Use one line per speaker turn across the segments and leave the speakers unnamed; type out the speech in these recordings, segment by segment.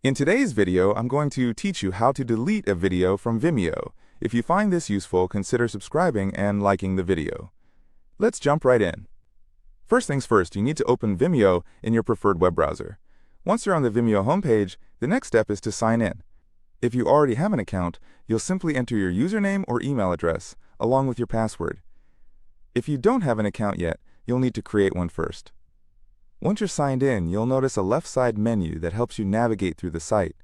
In today's video, I'm going to teach you how to delete a video from Vimeo. If you find this useful, consider subscribing and liking the video. Let's jump right in. First things first, you need to open Vimeo in your preferred web browser. Once you're on the Vimeo homepage, the next step is to sign in. If you already have an account, you'll simply enter your username or email address, along with your password. If you don't have an account yet, you'll need to create one first. Once you're signed in, you'll notice a left side menu that helps you navigate through the site.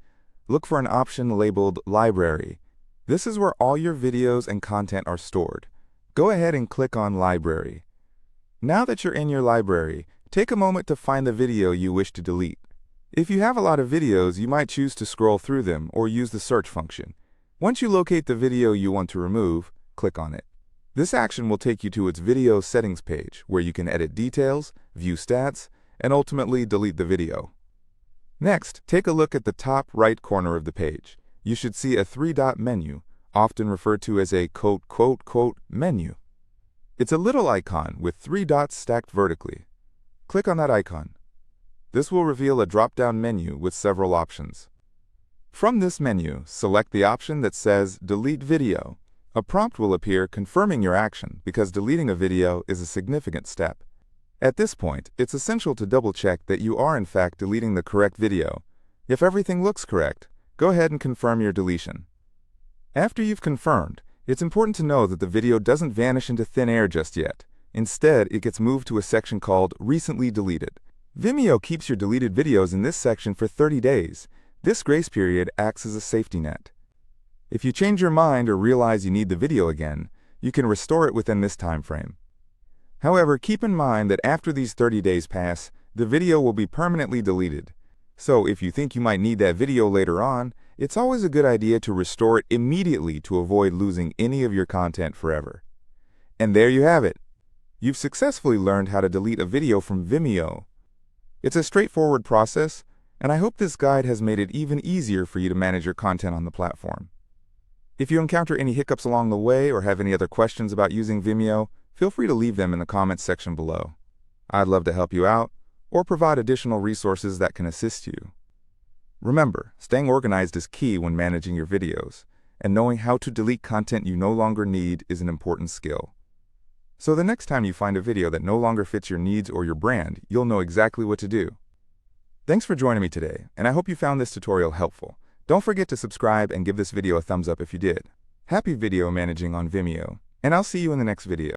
Look for an option labeled Library. This is where all your videos and content are stored. Go ahead and click on Library. Now that you're in your library, take a moment to find the video you wish to delete. If you have a lot of videos, you might choose to scroll through them or use the search function. Once you locate the video you want to remove, click on it. This action will take you to its video settings page, where you can edit details, view stats, and ultimately delete the video. Next, take a look at the top right corner of the page. You should see a three-dot menu, often referred to as a quote menu. It's a little icon with three dots stacked vertically. Click on that icon. This will reveal a drop-down menu with several options. From this menu, select the option that says Delete Video. A prompt will appear confirming your action because deleting a video is a significant step. At this point, it's essential to double-check that you are in fact deleting the correct video. If everything looks correct, go ahead and confirm your deletion. After you've confirmed, it's important to know that the video doesn't vanish into thin air just yet. Instead, it gets moved to a section called Recently Deleted. Vimeo keeps your deleted videos in this section for 30 days. This grace period acts as a safety net. If you change your mind or realize you need the video again, you can restore it within this time frame. However, keep in mind that after these 30 days pass, the video will be permanently deleted. So if you think you might need that video later on, it's always a good idea to restore it immediately to avoid losing any of your content forever. And there you have it. You've successfully learned how to delete a video from Vimeo. It's a straightforward process, and I hope this guide has made it even easier for you to manage your content on the platform. If you encounter any hiccups along the way or have any other questions about using Vimeo, feel free to leave them in the comments section below. I'd love to help you out or provide additional resources that can assist you. Remember, staying organized is key when managing your videos, and knowing how to delete content you no longer need is an important skill. So the next time you find a video that no longer fits your needs or your brand, you'll know exactly what to do. Thanks for joining me today, and I hope you found this tutorial helpful. Don't forget to subscribe and give this video a thumbs up if you did. Happy video managing on Vimeo, and I'll see you in the next video.